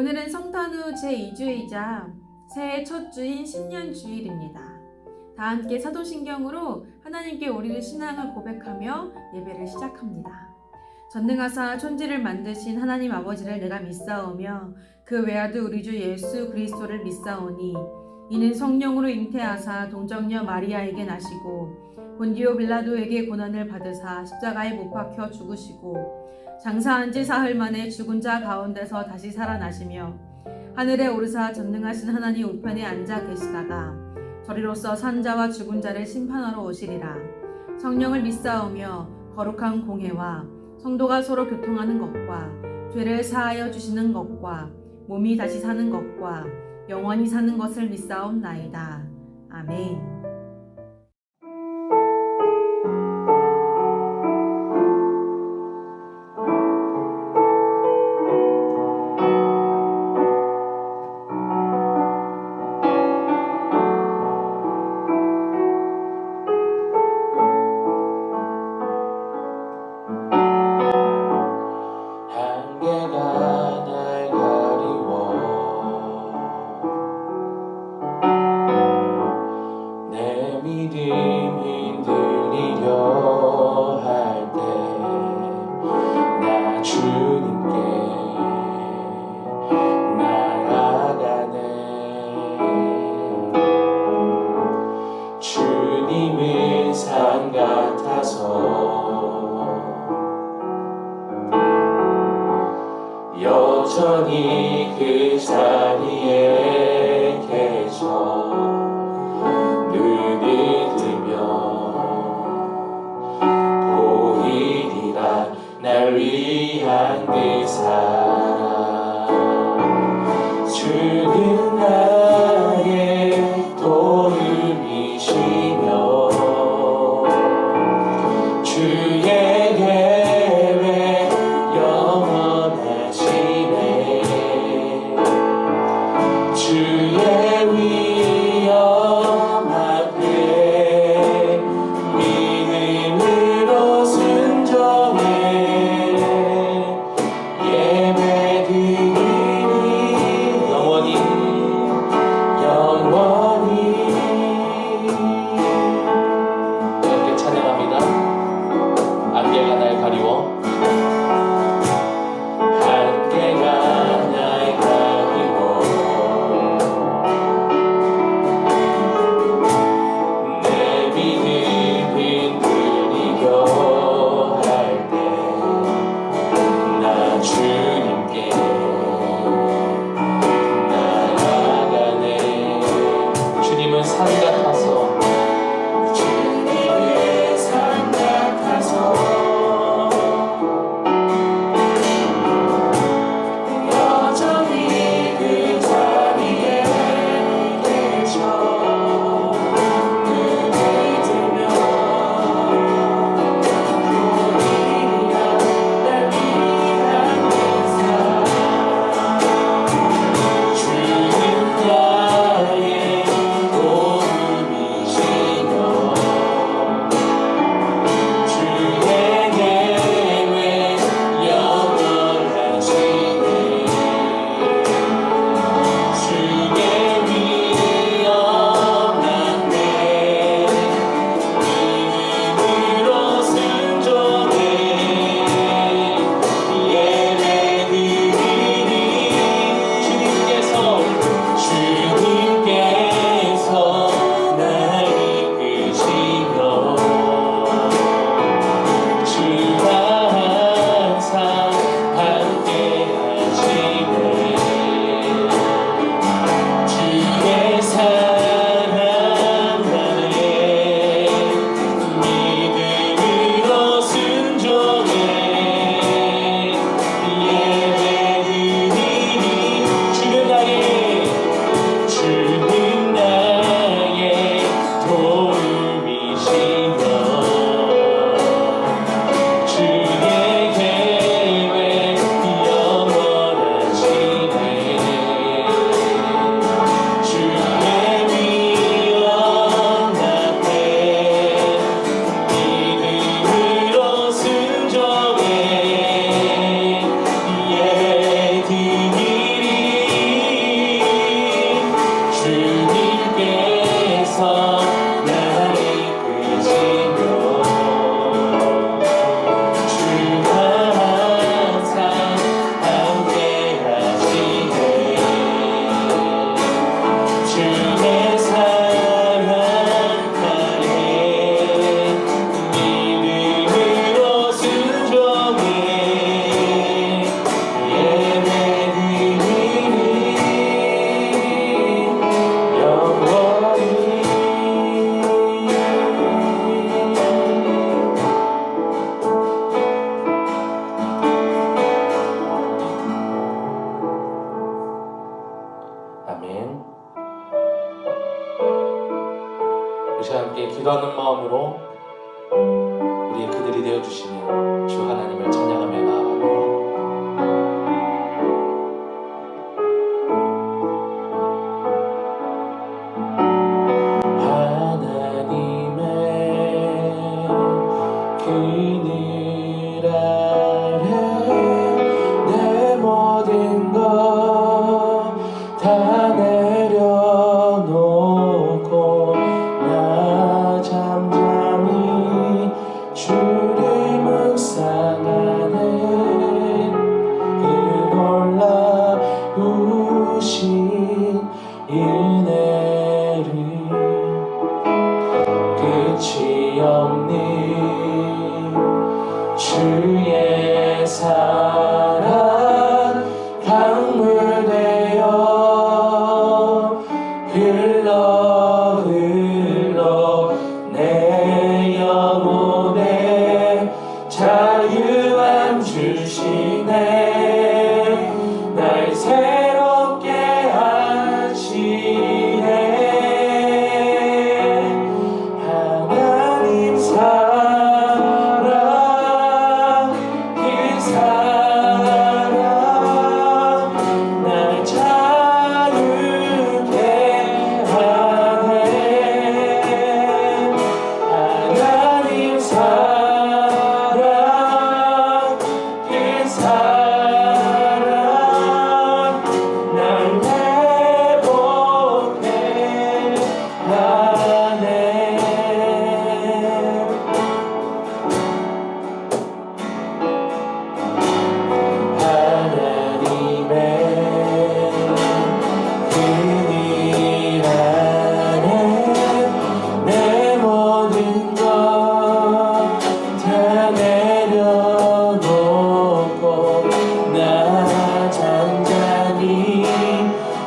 오늘은 성탄 후 제2주이자 새해 첫 주인 신년주일입니다. 다 함께 사도신경으로 하나님께 우리의 신앙을 고백하며 예배를 시작합니다. 전능하사 천지를 만드신 하나님 아버지를 내가 믿사오며 그 외아들 우리 주 예수 그리스도를 믿사오니 이는 성령으로 잉태하사 동정녀 마리아에게 나시고 본디오 빌라도에게 고난을 받으사 십자가에 못 박혀 죽으시고 장사한 지 사흘 만에 죽은 자 가운데서 다시 살아나시며 하늘에 오르사 전능하신 하나님 우편에 앉아 계시다가 저리로서 산 자와 죽은 자를 심판하러 오시리라. 성령을 믿사오며 거룩한 공회와 성도가 서로 교통하는 것과 죄를 사하여 주시는 것과 몸이 다시 사는 것과 영원히 사는 것을 믿사옵나이다. 아멘. 여전히 그 자리에 계셔 눈을 뜨면 보이리라 날 위한 그 사랑 주는 나의 도움이시며 주의 계획 영원하시네 주의 위엄 앞에 믿음으로 순종해 예배드리니 영원히 기도하는 마음으로 우리의 그들이 되어주시는 주 하나님을 찬양하며 나아갑니다. 그늘 아래 내 모든 것 다 내려놓고 나 잠잠히 주를 묵상하네. 그 놀라우신 은혜를 끝이 없는 주의 사랑 강물 되어 흘러 내 영혼에 자유함 주시네. 날 새롭게 하시네. 하나님 사랑 그 사랑 날 자유케 하네. 하나님 사랑 그 사랑 날 회복해 하네. 하나님의 그늘 안에 내 모든 것 다 내려놓고 나 잠잠히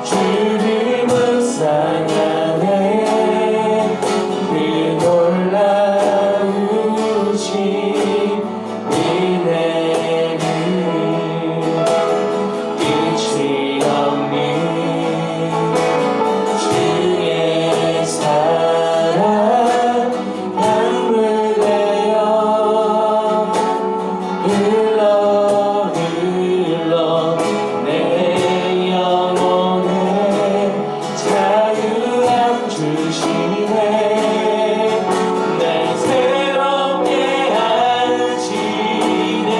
주를 묵상하네. 그 놀라우신 은혜를 끝이 없는 주의 사랑 강물 되어 흘러 내 영혼에 자유함 주시네. 날 새롭게 하시네.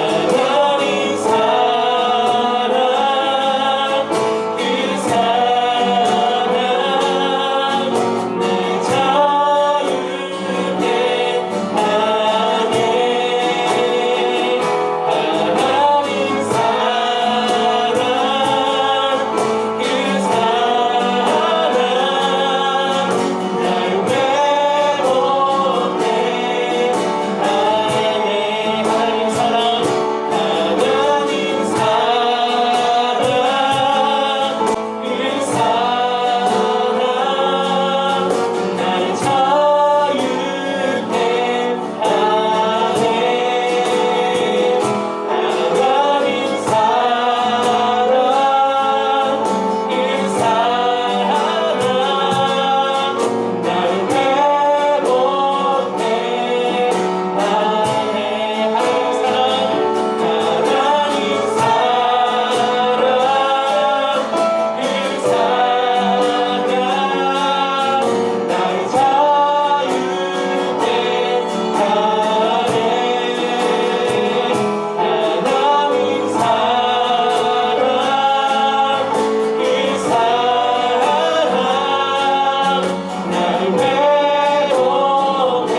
하나님 사랑 그 사랑 날 자유케 하네. 하나님 사랑 그 사랑 날 회복해 하네. 하나님 사랑 하나님 사랑 그 사랑 날 자유케 하네. 하나님 사랑 그 사랑 날 회복해 하네. 하나님 사랑 그 사랑 날 자유케 하네. 하나님 사랑 그 사랑 날 회복해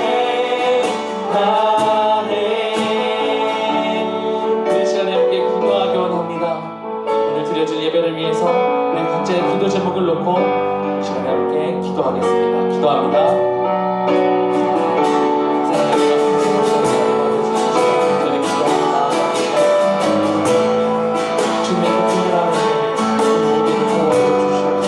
하네. 그 시간에 함께 기도하기 원합니다. 오늘 드려진 예배를 위해서 우리 각자의 기도 제목을 놓고 이 시간에 함께 기도하겠습니다. 기도합니다. 주님의 그 분이라는 우리를 도와주시옵소서.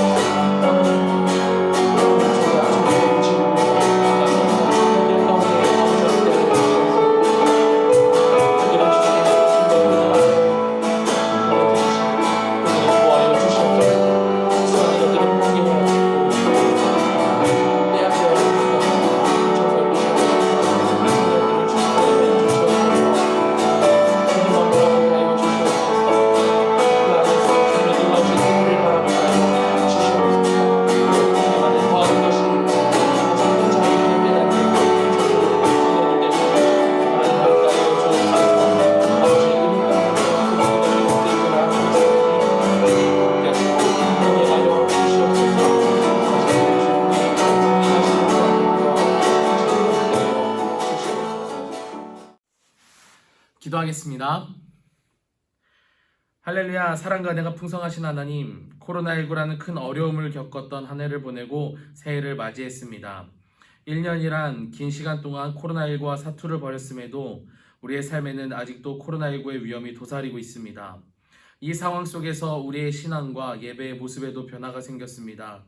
주시옵소서. 기도하겠습니다. 할렐루야. 사랑과 은혜가 풍성하신 하나님, 코로나19라는 큰 어려움을 겪었던 한 해를 보내고 새해를 맞이했습니다. 1년이란 긴 시간 동안 코로나19와 사투를 벌였음에도 우리의 삶에는 아직도 코로나19의 위험이 도사리고 있습니다. 이 상황 속에서 우리의 신앙과 예배의 모습에도 변화가 생겼습니다.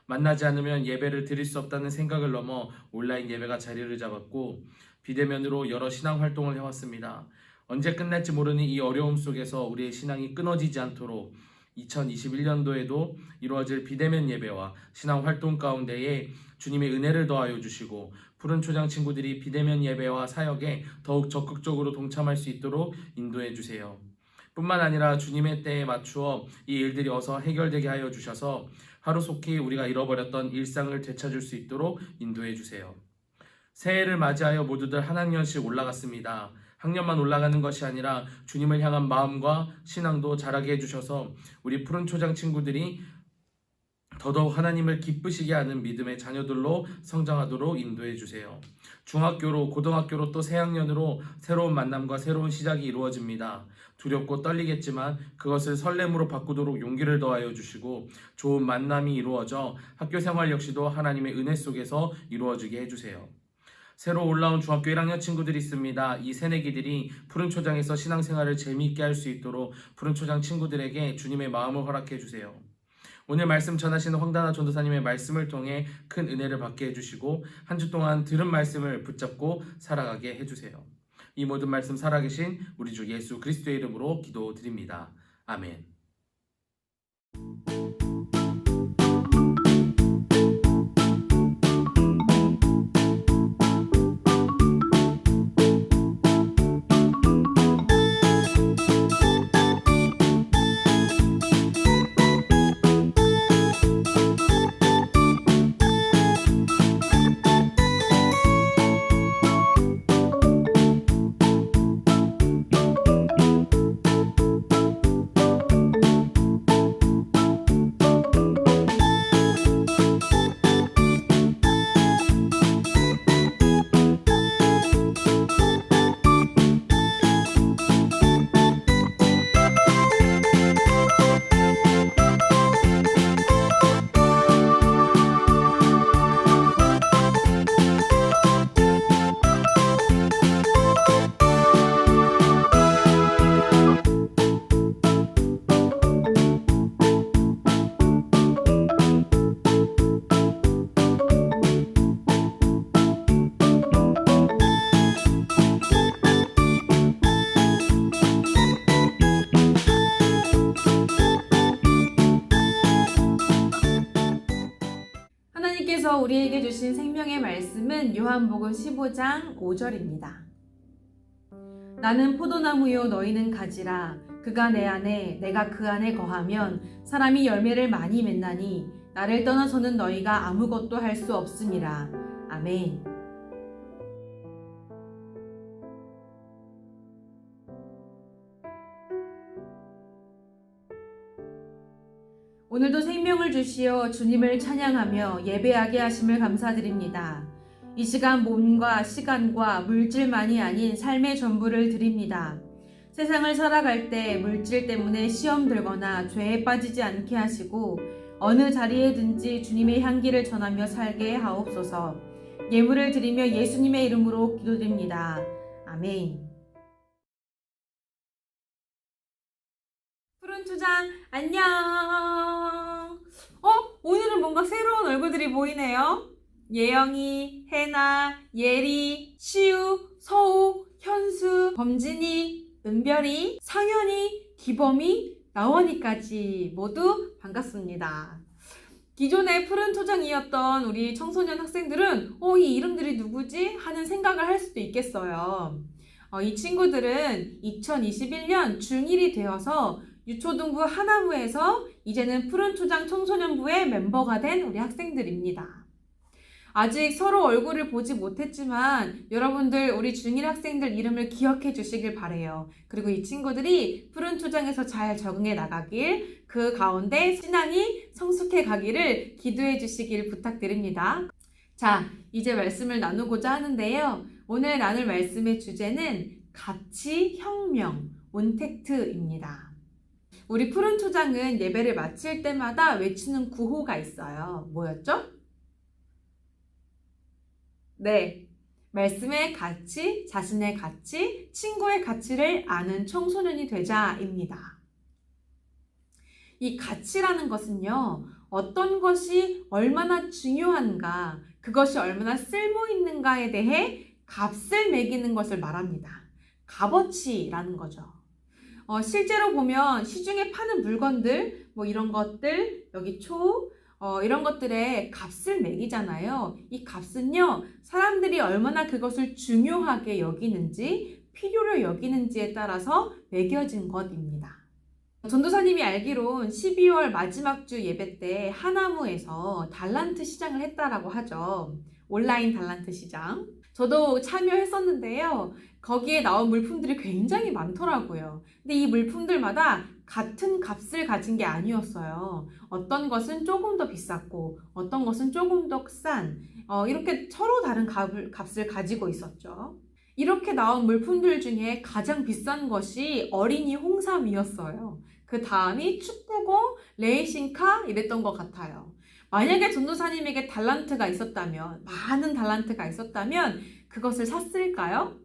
만나지 않으면 예배를 드릴 수 없다는 생각을 넘어 온라인 예배가 자리를 잡았고 비대면으로 여러 신앙 활동을 해왔습니다. 언제 끝날지 모르는 이 어려움 속에서 우리의 신앙이 끊어지지 않도록 2021년도에도 이루어질 비대면 예배와 신앙 활동 가운데에 주님의 은혜를 더하여 주시고 푸른 초장 친구들이 비대면 예배와 사역에 더욱 적극적으로 동참할 수 있도록 인도해 주세요. 뿐만 아니라 주님의 때에 맞추어 이 일들이 어서 해결되게 하여 주셔서 하루속히 우리가 잃어버렸던 일상을 되찾을 수 있도록 인도해 주세요. 새해를 맞이하여 모두들 한 학년씩 올라갔습니다. 학년만 올라가는 것이 아니라 주님을 향한 마음과 신앙도 자라게 해주셔서 우리 푸른 초장 친구들이 더더욱 하나님을 기쁘시게 하는 믿음의 자녀들로 성장하도록 인도해 주세요. 중학교로 고등학교로 또 새학년으로 새로운 만남과 새로운 시작이 이루어집니다. 두렵고 떨리겠지만 그것을 설렘으로 바꾸도록 용기를 더하여 주시고 좋은 만남이 이루어져 학교 생활 역시도 하나님의 은혜 속에서 이루어지게 해주세요. 새로 올라온 중학교 1학년 친구들이 있습니다. 이 새내기들이 푸른 초장에서 신앙생활을 재미있게 할 수 있도록 푸른 초장 친구들에게 주님의 마음을 허락해 주세요. 오늘 말씀 전하시는 황단아 전도사님의 말씀을 통해 큰 은혜를 받게 해주시고 한 주 동안 들은 말씀을 붙잡고 살아가게 해주세요. 이 모든 말씀 살아계신 우리 주 예수 그리스도의 이름으로 기도드립니다. 아멘. 하나님께서 우리에게 주신 생명의 말씀은 요한복음 15장 5절입니다. 나는 포도나무요 너희는 가지라. 그가 내 안에 내가 그 안에 거하면 사람이 열매를 많이 맺나니 나를 떠나서는 너희가 아무것도 할 수 없음이라. 아멘. 오늘도 생명을 주시어 주님을 찬양하며 예배하게 하심을 감사드립니다. 이 시간 몸과 시간과 물질만이 아닌 삶의 전부를 드립니다. 세상을 살아갈 때 물질 때문에 시험 들거나 죄에 빠지지 않게 하시고 어느 자리에든지 주님의 향기를 전하며 살게 하옵소서. 예물을 드리며 예수님의 이름으로 기도드립니다. 아멘. 푸른 초장 안녕. 오늘은 뭔가 새로운 얼굴들이 보이네요. 예영이, 해나, 예리, 시우, 서우, 현수, 범진이, 은별이, 상현이, 기범이, 나원이까지 모두 반갑습니다. 기존의 푸른 초장이었던 우리 청소년 학생들은 이 이름들이 누구지? 하는 생각을 할 수도 있겠어요. 이 친구들은 2021년 중1이 되어서 유초등부 하나부에서 이제는 푸른 초장 청소년부의 멤버가 된 우리 학생들입니다. 아직 서로 얼굴을 보지 못했지만 여러분들 우리 중1 학생들 이름을 기억해 주시길 바래요. 그리고 이 친구들이 푸른 초장에서 잘 적응해 나가길, 그 가운데 신앙이 성숙해 가기를 기도해 주시길 부탁드립니다. 자, 이제 말씀을 나누고자 하는데요. 오늘 나눌 말씀의 주제는 가치혁명, 온택트입니다. 우리 푸른 초장은 예배를 마칠 때마다 외치는 구호가 있어요. 뭐였죠? 네, 말씀의 가치, 자신의 가치, 친구의 가치를 아는 청소년이 되자입니다. 이 가치라는 것은요, 어떤 것이 얼마나 중요한가, 그것이 얼마나 쓸모 있는가에 대해 값을 매기는 것을 말합니다. 값어치라는 거죠. 실제로 보면 시중에 파는 물건들, 뭐 이런 것들, 여기 이런 것들의 값을 매기잖아요. 이 값은요, 사람들이 얼마나 그것을 중요하게 여기는지, 필요로 여기는지에 따라서 매겨진 것입니다. 전도사님이 알기론 12월 마지막 주 예배 때 하나무에서 달란트 시장을 했다라고 하죠. 온라인 달란트 시장. 저도 참여했었는데요. 거기에 나온 물품들이 굉장히 많더라고요. 근데 이 물품들마다 같은 값을 가진 게 아니었어요. 어떤 것은 조금 더 비쌌고 어떤 것은 조금 더 싼, 이렇게 서로 다른 값을 가지고 있었죠. 이렇게 나온 물품들 중에 가장 비싼 것이 어린이 홍삼이었어요. 그 다음이 축구공, 레이싱카 이랬던 것 같아요. 만약에 전도사님에게 달란트가 있었다면, 많은 달란트가 있었다면 그것을 샀을까요?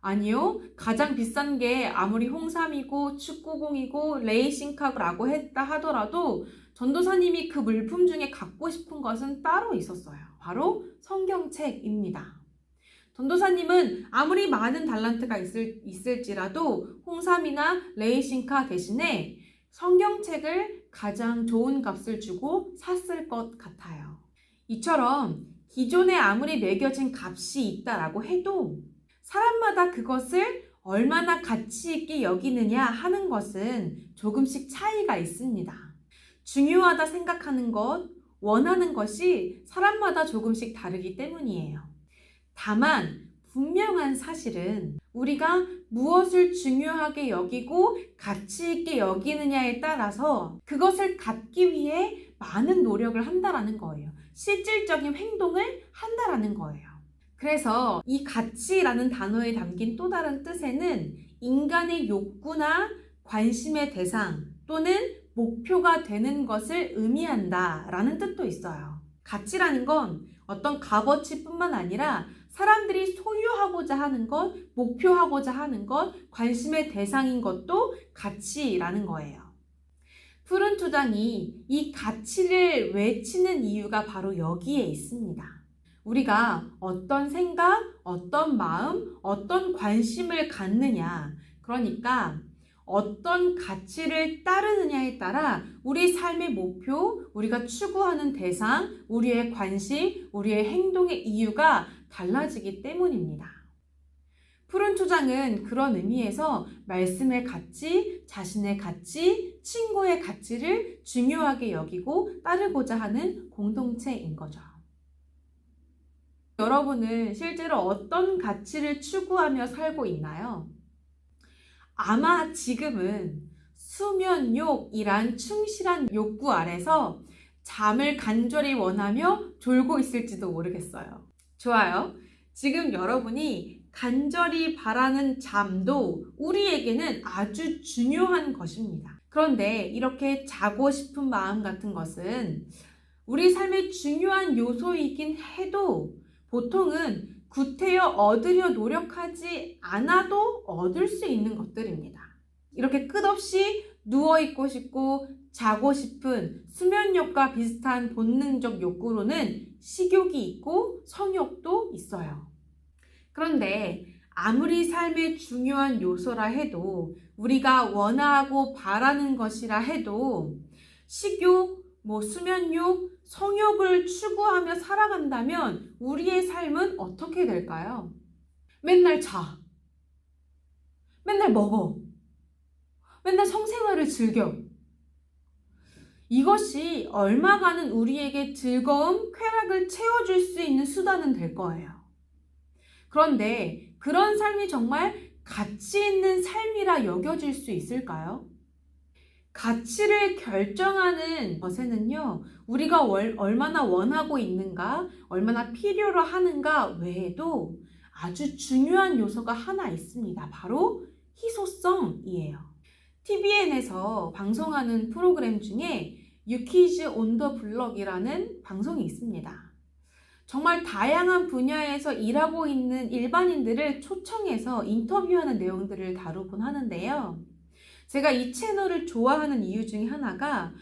아니요. 가장 비싼 게 아무리 홍삼이고 축구공이고 레이싱카라고 했다 하더라도 전도사님이 그 물품 중에 갖고 싶은 것은 따로 있었어요. 바로 성경책입니다. 전도사님은 아무리 많은 달란트가 있을지라도 홍삼이나 레이싱카 대신에 성경책을 가장 좋은 값을 주고 샀을 것 같아요. 이처럼 기존에 아무리 매겨진 값이 있다라고 해도 사람마다 그것을 얼마나 가치 있게 여기느냐 하는 것은 조금씩 차이가 있습니다. 중요하다 생각하는 것, 원하는 것이 사람마다 조금씩 다르기 때문이에요. 다만 분명한 사실은 우리가 무엇을 중요하게 여기고 가치 있게 여기느냐에 따라서 그것을 갖기 위해 많은 노력을 한다라는 거예요. 실질적인 행동을 한다라는 거예요. 그래서 이 가치라는 단어에 담긴 또 다른 뜻에는 인간의 욕구나 관심의 대상 또는 목표가 되는 것을 의미한다라는 뜻도 있어요. 가치라는 건 어떤 값어치뿐만 아니라 사람들이 소유하고자 하는 것, 목표하고자 하는 것, 관심의 대상인 것도 가치라는 거예요. 푸른 초장이 이 가치를 외치는 이유가 바로 여기에 있습니다. 우리가 어떤 생각, 어떤 마음, 어떤 관심을 갖느냐, 그러니까 어떤 가치를 따르느냐에 따라 우리 삶의 목표, 우리가 추구하는 대상, 우리의 관심, 우리의 행동의 이유가 달라지기 때문입니다. 푸른 초장은 그런 의미에서 말씀의 가치, 자신의 가치, 친구의 가치를 중요하게 여기고 따르고자 하는 공동체인 거죠. 여러분은 실제로 어떤 가치를 추구하며 살고 있나요? 아마 지금은 수면욕이란 충실한 욕구 아래서 잠을 간절히 원하며 졸고 있을지도 모르겠어요. 좋아요. 지금 여러분이 간절히 바라는 잠도 우리에게는 아주 중요한 것입니다. 그런데 이렇게 자고 싶은 마음 같은 것은 우리 삶의 중요한 요소이긴 해도 보통은 구태여 얻으려 노력하지 않아도 얻을 수 있는 것들입니다. 이렇게 끝없이 누워있고 싶고 자고 싶은 수면욕과 비슷한 본능적 욕구로는 식욕이 있고 성욕도 있어요. 그런데 아무리 삶의 중요한 요소라 해도 우리가 원하고 바라는 것이라 해도 식욕, 수면욕, 성욕을 추구하며 살아간다면 우리의 삶은 어떻게 될까요? 맨날 자. 맨날 먹어. 맨날 성생활을 즐겨. 이것이 얼마간은 우리에게 즐거움, 쾌락을 채워줄 수 있는 수단은 될 거예요. 그런데 그런 삶이 정말 가치 있는 삶이라 여겨질 수 있을까요? 가치를 결정하는 것에는요, 우리가 얼마나 원하고 있는가, 얼마나 필요로 하는가 외에도 아주 중요한 요소가 하나 있습니다. 바로 희소성이에요. TVN에서 방송하는 프로그램 중에 유키즈 온 더 블럭이라는 방송이 있습니다. 정말 다양한 분야에서 일하고 있는 일반인들을 초청해서 인터뷰하는 내용들을 다루곤 하는데요. 제가 이 채널을 좋아하는 이유 중에 하나가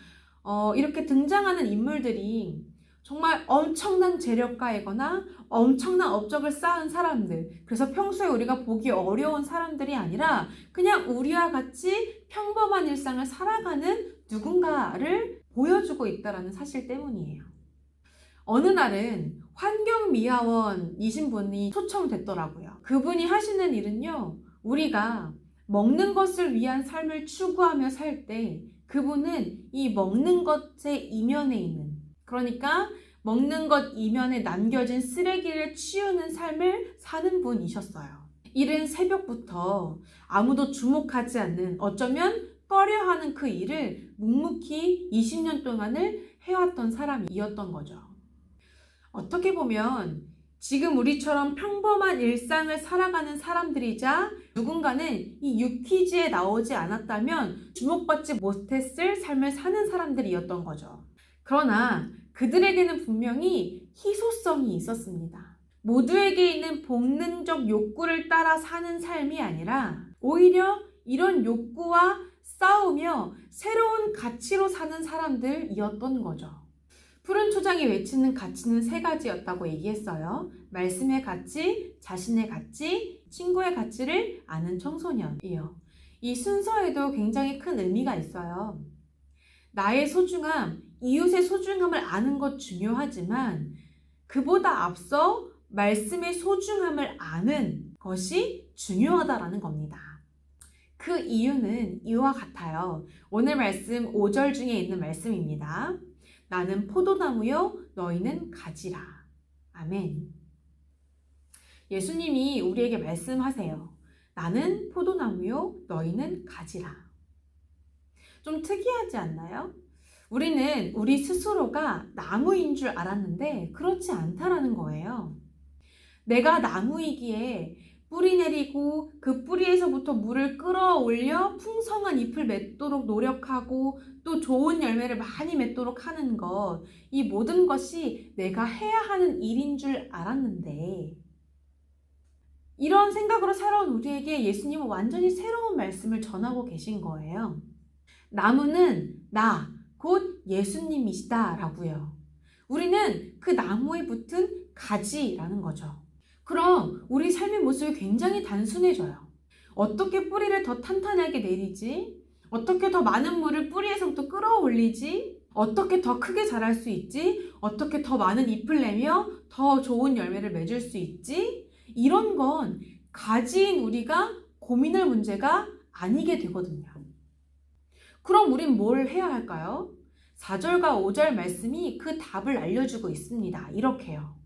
이렇게 등장하는 인물들이 정말 엄청난 재력가이거나 엄청난 업적을 쌓은 사람들, 그래서 평소에 우리가 보기 어려운 사람들이 아니라 그냥 우리와 같이 평범한 일상을 살아가는 누군가를 보여주고 있다는 사실 때문이에요. 어느 날은 환경미화원이신 분이 초청됐더라고요. 그분이 하시는 일은요, 우리가 먹는 것을 위한 삶을 추구하며 살 때 그분은 이 먹는 것의 이면에 있는, 그러니까 먹는 것 이면에 남겨진 쓰레기를 치우는 삶을 사는 분이셨어요. 이른 새벽부터 아무도 주목하지 않는, 어쩌면 꺼려하는 그 일을 묵묵히 20년 동안을 해왔던 사람이었던 거죠. 어떻게 보면 지금 우리처럼 평범한 일상을 살아가는 사람들이자 누군가는 이 유퀴즈에 나오지 않았다면 주목받지 못했을 삶을 사는 사람들이었던 거죠. 그러나 그들에게는 분명히 희소성이 있었습니다. 모두에게 있는 본능적 욕구를 따라 사는 삶이 아니라 오히려 이런 욕구와 싸우며 새로운 가치로 사는 사람들이었던 거죠. 푸른 초장이 외치는 가치는 세 가지였다고 얘기했어요. 말씀의 가치, 자신의 가치, 친구의 가치를 아는 청소년이에요. 이 순서에도 굉장히 큰 의미가 있어요. 나의 소중함, 이웃의 소중함을 아는 것 중요하지만 그보다 앞서 말씀의 소중함을 아는 것이 중요하다라는 겁니다. 그 이유는 이와 같아요. 오늘 말씀 5절 중에 있는 말씀입니다. 나는 포도나무요, 너희는 가지라. 아멘. 예수님이 우리에게 말씀하세요. 나는 포도나무요, 너희는 가지라. 좀 특이하지 않나요? 우리는 우리 스스로가 나무인 줄 알았는데 그렇지 않다라는 거예요. 내가 나무이기에 뿌리 내리고 그 뿌리에서부터 물을 끌어올려 풍성한 잎을 맺도록 노력하고 또 좋은 열매를 많이 맺도록 하는 것, 이 모든 것이 내가 해야 하는 일인 줄 알았는데 이런 생각으로 살아온 우리에게 예수님은 완전히 새로운 말씀을 전하고 계신 거예요. 나무는 나, 곧 예수님이시다라고요. 우리는 그 나무에 붙은 가지라는 거죠. 그럼 우리 삶의 모습이 굉장히 단순해져요. 어떻게 뿌리를 더 탄탄하게 내리지? 어떻게 더 많은 물을 뿌리에서부터 끌어올리지? 어떻게 더 크게 자랄 수 있지? 어떻게 더 많은 잎을 내며 더 좋은 열매를 맺을 수 있지? 이런 건 가지인 우리가 고민할 문제가 아니게 되거든요. 그럼 우린 뭘 해야 할까요? 4절과 5절 말씀이 그 답을 알려주고 있습니다. 이렇게요.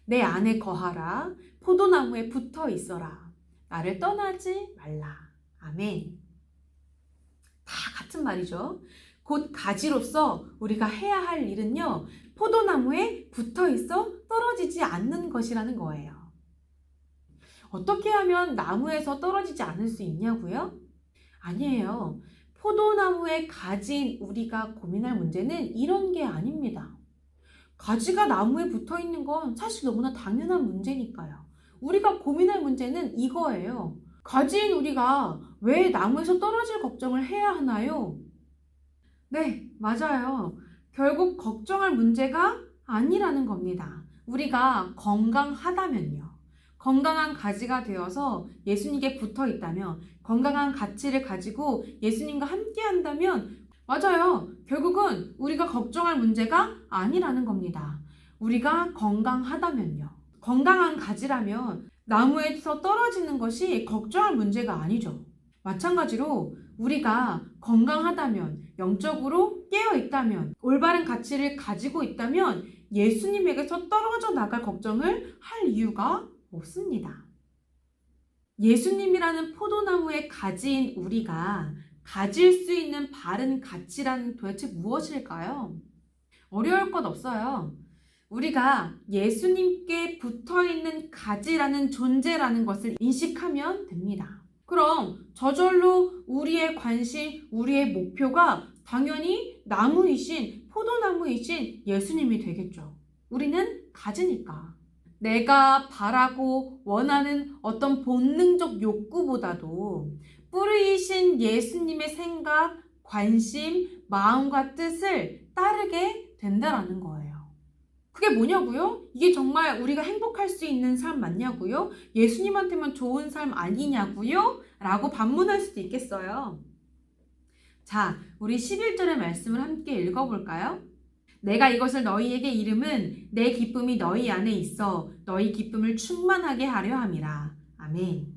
내 안에 거하라. 포도나무에 붙어 있어라. 나를 떠나지 말라. 아멘. 다 같은 말이죠. 곧 가지로서 우리가 해야 할 일은요, 포도나무에 붙어 있어 떨어지지 않는 것이라는 거예요. 어떻게 하면 나무에서 떨어지지 않을 수 있냐고요? 아니에요. 포도나무의 가지인 우리가 고민할 문제는 이런 게 아닙니다. 가지가 나무에 붙어 있는 건 사실 너무나 당연한 문제니까요. 우리가 고민할 문제는 이거예요. 가지인 우리가 왜 나무에서 떨어질 걱정을 해야 하나요? 네, 맞아요. 결국 걱정할 문제가 아니라는 겁니다. 우리가 건강하다면요. 건강한 가지가 되어서 예수님께 붙어 있다면, 건강한 가치를 가지고 예수님과 함께 한다면, 맞아요. 결국은 우리가 걱정할 문제가 아니라는 겁니다. 우리가 건강하다면요. 건강한 가지라면 나무에서 떨어지는 것이 걱정할 문제가 아니죠. 마찬가지로 우리가 건강하다면, 영적으로 깨어있다면, 올바른 가치를 가지고 있다면 예수님에게서 떨어져 나갈 걱정을 할 이유가 없습니다. 예수님이라는 포도나무의 가지인 우리가 가질 수 있는 바른 가치란 도대체 무엇일까요? 어려울 것 없어요. 우리가 예수님께 붙어있는 가지라는 존재라는 것을 인식하면 됩니다. 그럼 저절로 우리의 관심, 우리의 목표가 당연히 나무이신, 포도나무이신 예수님이 되겠죠. 우리는 가지니까. 내가 바라고 원하는 어떤 본능적 욕구보다도 뿌리이신 예수님의 생각, 관심, 마음과 뜻을 따르게 된다라는 거예요. 그게 뭐냐고요? 이게 정말 우리가 행복할 수 있는 삶 맞냐고요? 예수님한테만 좋은 삶 아니냐고요? 라고 반문할 수도 있겠어요. 자, 우리 11절의 말씀을 함께 읽어볼까요? 내가 이것을 너희에게 이름은 내 기쁨이 너희 안에 있어 너희 기쁨을 충만하게 하려 함이라. 아멘.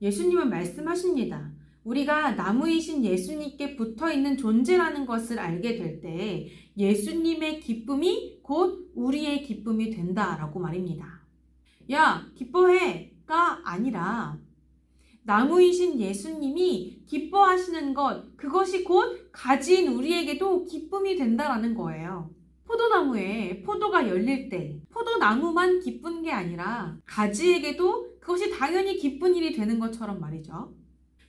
예수님은 말씀하십니다. 우리가 나무이신 예수님께 붙어있는 존재라는 것을 알게 될 때 예수님의 기쁨이 곧 우리의 기쁨이 된다라고 말입니다. 야, 기뻐해가 아니라 나무이신 예수님이 기뻐하시는 것, 그것이 곧 가진 우리에게도 기쁨이 된다라는 거예요. 포도나무에 포도가 열릴 때 포도나무만 기쁜 게 아니라 가지에게도 그것이 당연히 기쁜 일이 되는 것처럼 말이죠.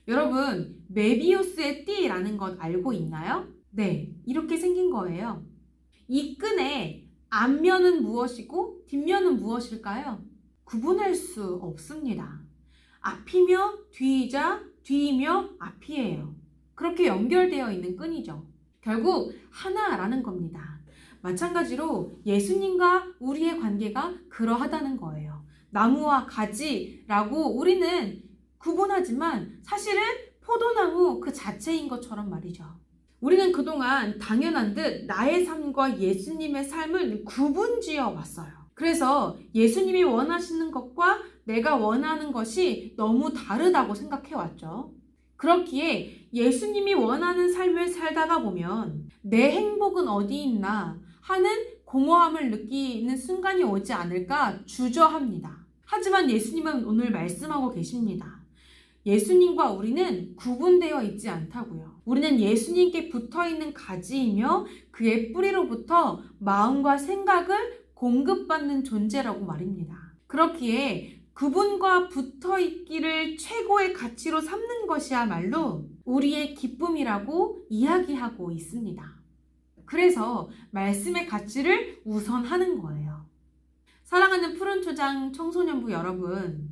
여러분, 메비우스의 띠라는 것 알고 있나요? 네, 이렇게 생긴 거예요. 이 끈의 앞면은 무엇이고 뒷면은 무엇일까요? 구분할 수 없습니다. 앞이며 뒤이자 뒤이며 앞이에요. 그렇게 연결되어 있는 끈이죠. 결국 하나라는 겁니다. 마찬가지로 예수님과 우리의 관계가 그러하다는 거예요. 나무와 가지라고 우리는 구분하지만 사실은 포도나무 그 자체인 것처럼 말이죠. 우리는 그동안 당연한 듯 나의 삶과 예수님의 삶을 구분지어 왔어요. 그래서 예수님이 원하시는 것과 내가 원하는 것이 너무 다르다고 생각해 왔죠. 그렇기에 예수님이 원하는 삶을 살다가 보면 내 행복은 어디 있나 하는 공허함을 느끼는 순간이 오지 않을까 주저합니다. 하지만 예수님은 오늘 말씀하고 계십니다. 예수님과 우리는 구분되어 있지 않다고요. 우리는 예수님께 붙어있는 가지이며 그의 뿌리로부터 마음과 생각을 공급받는 존재라고 말입니다. 그렇기에 그분과 붙어있기를 최고의 가치로 삼는 것이야말로 우리의 기쁨이라고 이야기하고 있습니다. 그래서 말씀의 가치를 우선하는 거예요. 사랑하는 푸른초장 청소년부 여러분,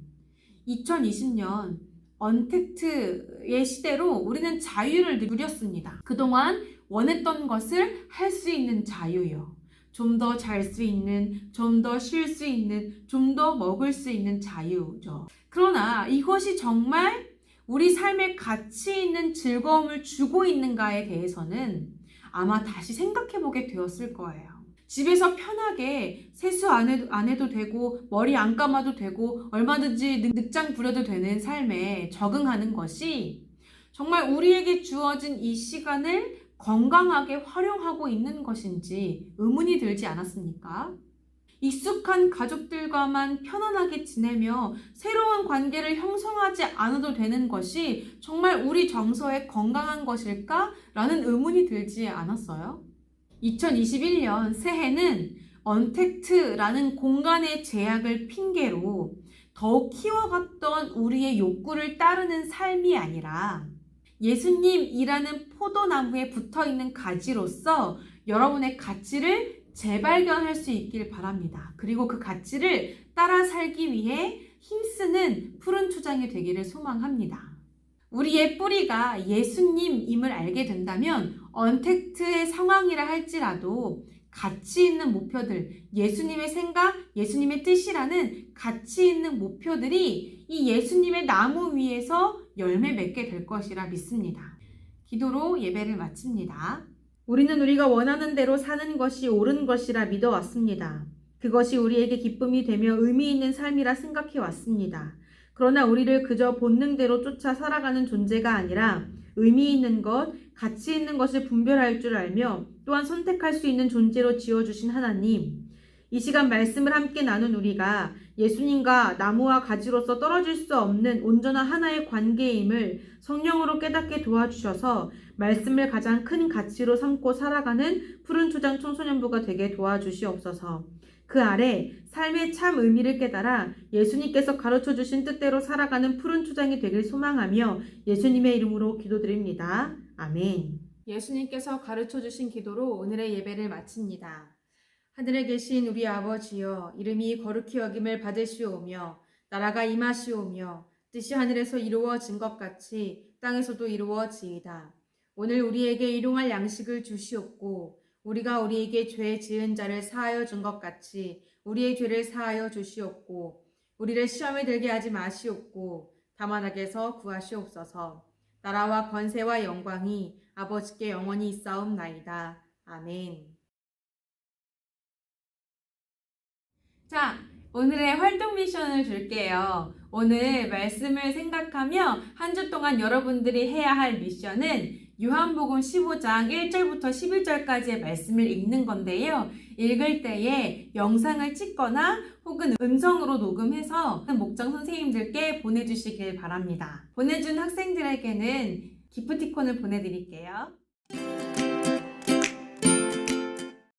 2020년 언택트의 시대로 우리는 자유를 누렸습니다. 그동안 원했던 것을 할 수 있는 자유요. 좀 더 잘 수 있는, 좀 더 쉴 수 있는, 좀 더 먹을 수 있는 자유죠. 그러나 이것이 정말 우리 삶에 가치 있는 즐거움을 주고 있는가에 대해서는 아마 다시 생각해 보게 되었을 거예요. 집에서 편하게 세수 안 해도 되고 머리 안 감아도 되고 얼마든지 늑장 부려도 되는 삶에 적응하는 것이 정말 우리에게 주어진 이 시간을 건강하게 활용하고 있는 것인지 의문이 들지 않았습니까? 익숙한 가족들과만 편안하게 지내며 새로운 관계를 형성하지 않아도 되는 것이 정말 우리 정서에 건강한 것일까? 라는 의문이 들지 않았어요? 2021년 새해는 언택트라는 공간의 제약을 핑계로 더욱 키워갔던 우리의 욕구를 따르는 삶이 아니라 예수님이라는 포도나무에 붙어있는 가지로서 여러분의 가치를 재발견할 수 있길 바랍니다. 그리고 그 가치를 따라 살기 위해 힘쓰는 푸른 초장이 되기를 소망합니다. 우리의 뿌리가 예수님임을 알게 된다면 언택트의 상황이라 할지라도 가치 있는 목표들, 예수님의 생각, 예수님의 뜻이라는 가치 있는 목표들이 이 예수님의 나무 위에서 열매 맺게 될 것이라 믿습니다. 기도로 예배를 마칩니다. 우리는 우리가 원하는 대로 사는 것이 옳은 것이라 믿어왔습니다. 그것이 우리에게 기쁨이 되며 의미 있는 삶이라 생각해 왔습니다. 그러나 우리를 그저 본능대로 쫓아 살아가는 존재가 아니라 의미 있는 것, 가치 있는 것을 분별할 줄 알며 또한 선택할 수 있는 존재로 지어주신 하나님, 이 시간 말씀을 함께 나눈 우리가 예수님과 나무와 가지로서 떨어질 수 없는 온전한 하나의 관계임을 성령으로 깨닫게 도와주셔서 말씀을 가장 큰 가치로 삼고 살아가는 푸른 초장 청소년부가 되게 도와주시옵소서. 그 아래 삶의 참 의미를 깨달아 예수님께서 가르쳐 주신 뜻대로 살아가는 푸른 초장이 되길 소망하며 예수님의 이름으로 기도드립니다. 아멘. 예수님께서 가르쳐 주신 기도로 오늘의 예배를 마칩니다. 하늘에 계신 우리 아버지여, 이름이 거룩히 여김을 받으시오며 나라가 임하시오며 뜻이 하늘에서 이루어진 것 같이 땅에서도 이루어지이다. 오늘 우리에게 일용할 양식을 주시옵고 우리가 우리에게 죄 지은 자를 사하여 준 것 같이 우리의 죄를 사하여 주시옵고 우리를 시험에 들게 하지 마시옵고 다만 악에서 구하시옵소서. 나라와 권세와 영광이 아버지께 영원히 있사옵나이다. 아멘. 자, 오늘의 활동 미션을 줄게요. 오늘 말씀을 생각하며 한 주 동안 여러분들이 해야 할 미션은 요한복음 15장 1절부터 11절까지의 말씀을 읽는 건데요. 읽을 때에 영상을 찍거나 혹은 음성으로 녹음해서 목장 선생님들께 보내주시길 바랍니다. 보내준 학생들에게는 기프티콘을 보내드릴게요.